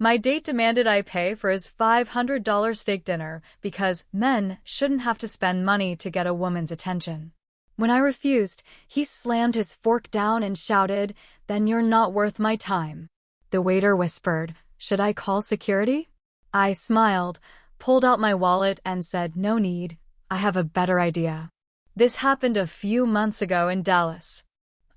My date demanded I pay for his $500 steak dinner because men shouldn't have to spend money to get a woman's attention. When I refused, he slammed his fork down and shouted, "Then you're not worth my time." The waiter whispered, "Should I call security?" I smiled, pulled out my wallet and said, "No need, I have a better idea." This happened a few months ago in Dallas.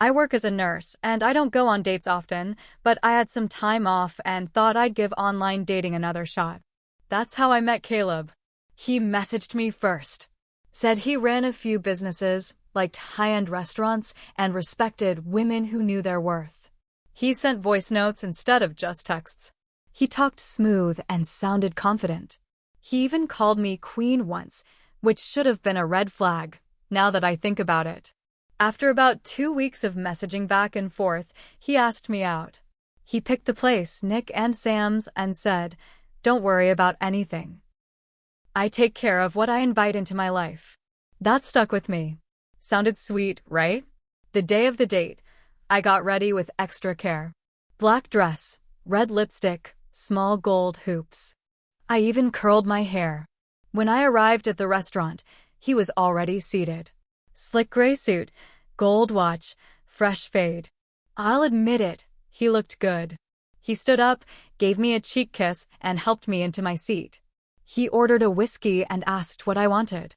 I work as a nurse, and I don't go on dates often, but I had some time off and thought I'd give online dating another shot. That's how I met Caleb. He messaged me first. Said he ran a few businesses, liked high-end restaurants, and respected women who knew their worth. He sent voice notes instead of just texts. He talked smooth and sounded confident. He even called me queen once, which should have been a red flag, now that I think about it. After about 2 weeks of messaging back and forth, he asked me out. He picked the place, Nick and Sam's, and said, "Don't worry about anything. I take care of what I invite into my life." That stuck with me. Sounded sweet, right? The day of the date, I got ready with extra care. Black dress, red lipstick, small gold hoops. I even curled my hair. When I arrived at the restaurant, he was already seated. Slick gray suit, gold watch, fresh fade. I'll admit it, he looked good. He stood up, gave me a cheek kiss, and helped me into my seat. He ordered a whiskey and asked what I wanted.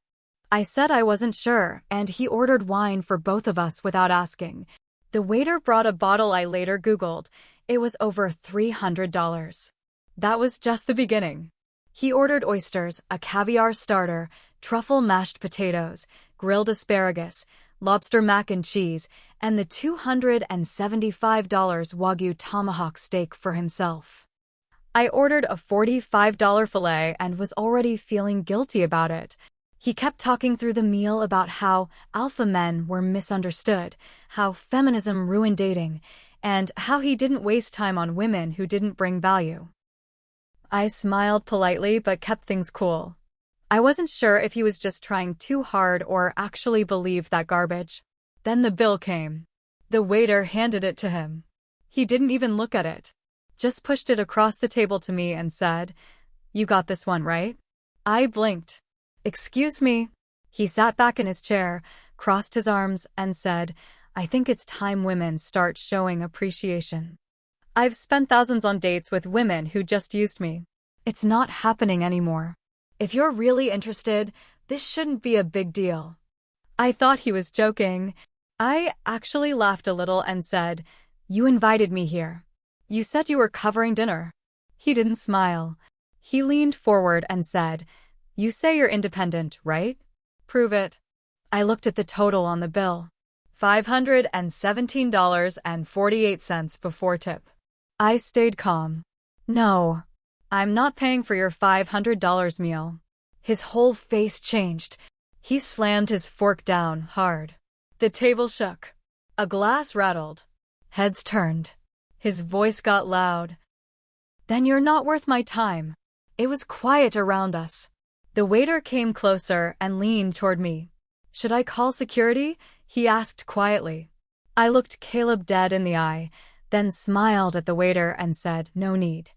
I said I wasn't sure, and he ordered wine for both of us without asking. The waiter brought a bottle I later Googled. It was over $300. That was just the beginning. He ordered oysters, a caviar starter, truffle mashed potatoes, grilled asparagus, lobster mac and cheese, and the $275 Wagyu tomahawk steak for himself. I ordered a $45 filet and was already feeling guilty about it. He kept talking through the meal about how alpha men were misunderstood, how feminism ruined dating, and how he didn't waste time on women who didn't bring value. I smiled politely but kept things cool. I wasn't sure if he was just trying too hard or actually believed that garbage. Then the bill came. The waiter handed it to him. He didn't even look at it. Just pushed it across the table to me and said, "You got this one, right?" I blinked. "Excuse me." He sat back in his chair, crossed his arms, and said, "I think it's time women start showing appreciation. I've spent thousands on dates with women who just used me. It's not happening anymore. If you're really interested, this shouldn't be a big deal." I thought he was joking. I actually laughed a little and said, "You invited me here. You said you were covering dinner." He didn't smile. He leaned forward and said, "You say you're independent, right? Prove it." I looked at the total on the bill. $517.48 before tip. I stayed calm. "No, I'm not paying for your $500 meal." His whole face changed. He slammed his fork down hard. The table shook. A glass rattled. Heads turned. His voice got loud. "Then you're not worth my time." It was quiet around us. The waiter came closer and leaned toward me. "Should I call security?" he asked quietly. I looked Caleb dead in the eye, then smiled at the waiter and said, "No need.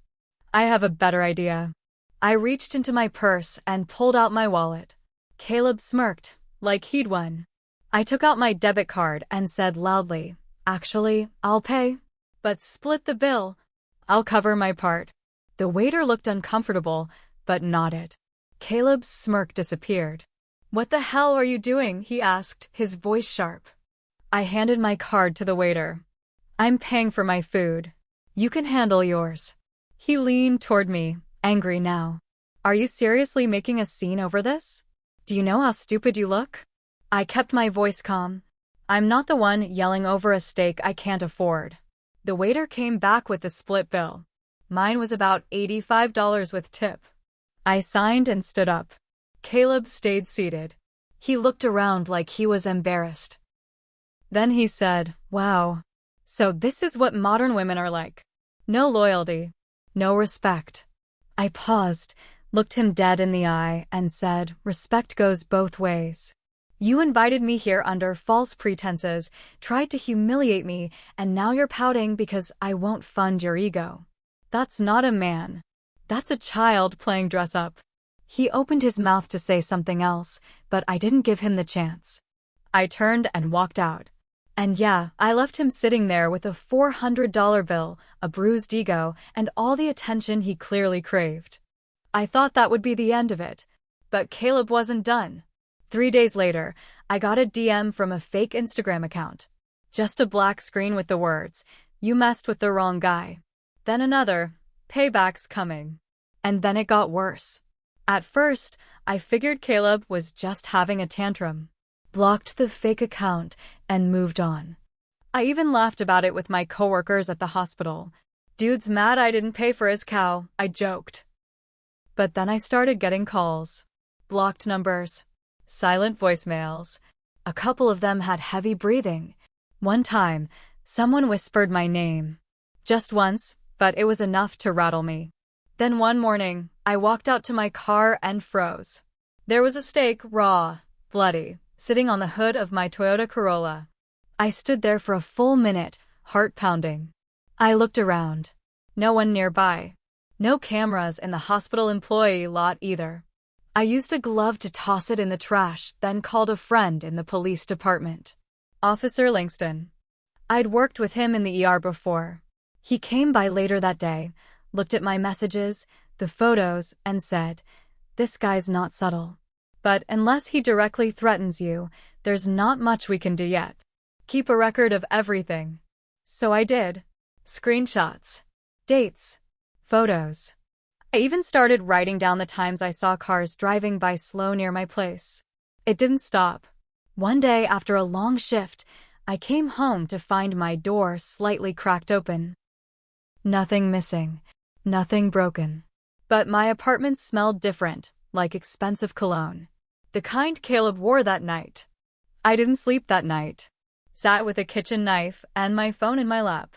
I have a better idea." I reached into my purse and pulled out my wallet. Caleb smirked, like he'd won. I took out my debit card and said loudly, "Actually, I'll pay. But split the bill. I'll cover my part." The waiter looked uncomfortable, but nodded. Caleb's smirk disappeared. "What the hell are you doing?" he asked, his voice sharp. I handed my card to the waiter. "I'm paying for my food. You can handle yours." He leaned toward me, angry now. "Are you seriously making a scene over this? Do you know how stupid you look?" I kept my voice calm. "I'm not the one yelling over a steak I can't afford." The waiter came back with the split bill. Mine was about $85 with tip. I signed and stood up. Caleb stayed seated. He looked around like he was embarrassed. Then he said, "Wow. So this is what modern women are like. No loyalty. No respect." I paused, looked him dead in the eye, and said, "Respect goes both ways. You invited me here under false pretenses, tried to humiliate me, and now you're pouting because I won't fund your ego. That's not a man. That's a child playing dress up. He opened his mouth to say something else, but I didn't give him the chance. I turned and walked out. And yeah, I left him sitting there with a $400 bill, a bruised ego, and all the attention he clearly craved. I thought that would be the end of it. But Caleb wasn't done. 3 days later, I got a DM from a fake Instagram account. Just a black screen with the words, "You messed with the wrong guy." Then another, "Payback's coming." And then it got worse. At first, I figured Caleb was just having a tantrum, blocked the fake account, and moved on. I even laughed about it with my coworkers at the hospital. "Dude's mad I didn't pay for his cow," I joked. But then I started getting calls. Blocked numbers. Silent voicemails. A couple of them had heavy breathing. One time, someone whispered my name. Just once, but it was enough to rattle me. Then one morning, I walked out to my car and froze. There was a steak, raw, bloody, sitting on the hood of my Toyota Corolla. I stood there for a full minute, heart pounding. I looked around. No one nearby. No cameras in the hospital employee lot either. I used a glove to toss it in the trash, then called a friend in the police department. Officer Langston. I'd worked with him in the ER before. He came by later that day, looked at my messages, the photos, and said, "This guy's not subtle. But unless he directly threatens you, there's not much we can do yet. Keep a record of everything." So I did. Screenshots. Dates. Photos. I even started writing down the times I saw cars driving by slow near my place. It didn't stop. One day after a long shift, I came home to find my door slightly cracked open. Nothing missing. Nothing broken. But my apartment smelled different, like expensive cologne. The kind Caleb wore that night. I didn't sleep that night. Sat with a kitchen knife and my phone in my lap.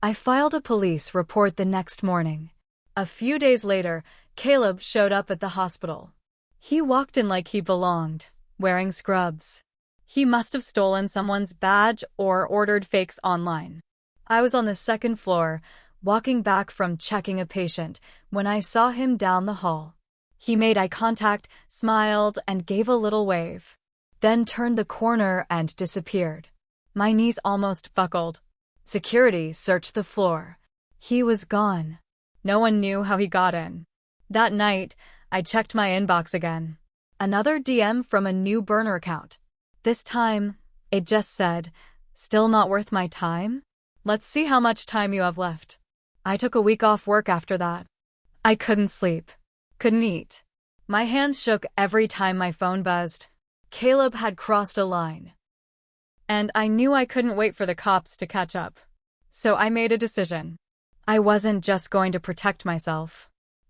I filed a police report the next morning. A few days later, Caleb showed up at the hospital. He walked in like he belonged, wearing scrubs. He must have stolen someone's badge or ordered fakes online. I was on the second floor, walking back from checking a patient, when I saw him down the hall. He made eye contact, smiled, and gave a little wave. Then turned the corner and disappeared. My knees almost buckled. Security searched the floor. He was gone. No one knew how he got in. That night, I checked my inbox again. Another DM from a new burner account. This time, it just said, "Still not worth my time? Let's see how much time you have left." I took a week off work after that. I couldn't sleep. Couldn't eat. My hands shook every time my phone buzzed. Caleb had crossed a line. And I knew I couldn't wait for the cops to catch up. So I made a decision. I wasn't just going to protect myself.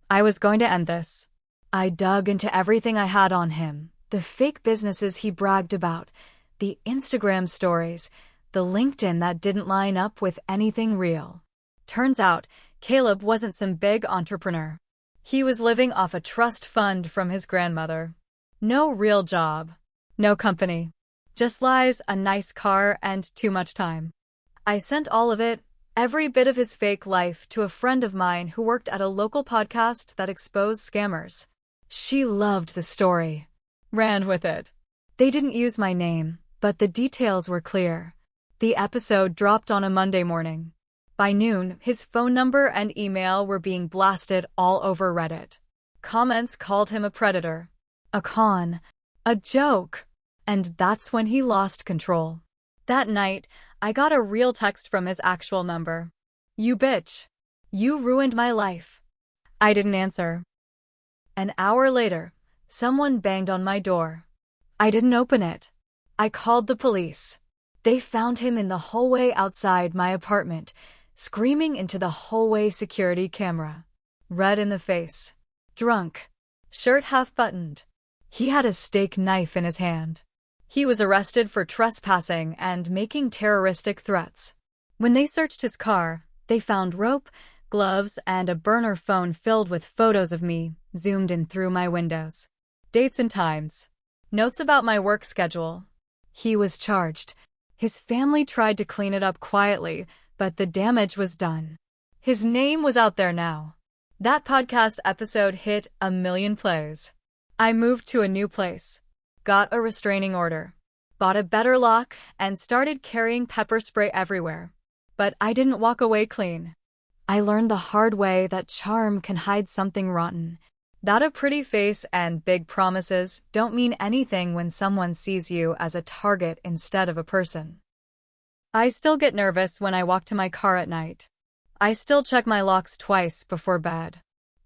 I was going to end this. I dug into everything I had on him, the fake businesses he bragged about, the Instagram stories, the LinkedIn that didn't line up with anything real. Turns out, Caleb wasn't some big entrepreneur. He was living off a trust fund from his grandmother. No real job. No company. Just lies, a nice car, and too much time. I sent all of it, every bit of his fake life, to a friend of mine who worked at a local podcast that exposed scammers. She loved the story. Ran with it. They didn't use my name, but the details were clear. The episode dropped on a Monday morning. By noon, his phone number and email were being blasted all over Reddit. Comments called him a predator, a con, a joke. And that's when he lost control. That night, I got a real text from his actual number. "You bitch. You ruined my life." I didn't answer. An hour later, someone banged on my door. I didn't open it. I called the police. They found him in the hallway outside my apartment, screaming into the hallway security camera. Red in the face. Drunk. Shirt half buttoned. He had a steak knife in his hand. He was arrested for trespassing and making terroristic threats. When they searched his car, they found rope, gloves, and a burner phone filled with photos of me, zoomed in through my windows. Dates and times. Notes about my work schedule. He was charged. His family tried to clean it up quietly, but the damage was done. His name was out there now. That podcast episode hit 1 million plays. I moved to a new place, got a restraining order, bought a better lock, and started carrying pepper spray everywhere. But I didn't walk away clean. I learned the hard way that charm can hide something rotten, that a pretty face and big promises don't mean anything when someone sees you as a target instead of a person. I still get nervous when I walk to my car at night. I still check my locks twice before bed.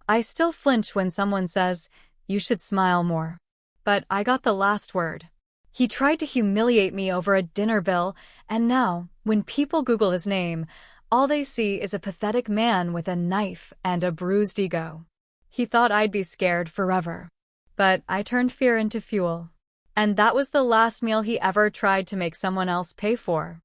I still flinch when someone says, "You should smile more." But I got the last word. He tried to humiliate me over a dinner bill, and now, when people Google his name, all they see is a pathetic man with a knife and a bruised ego. He thought I'd be scared forever. But I turned fear into fuel. And that was the last meal he ever tried to make someone else pay for.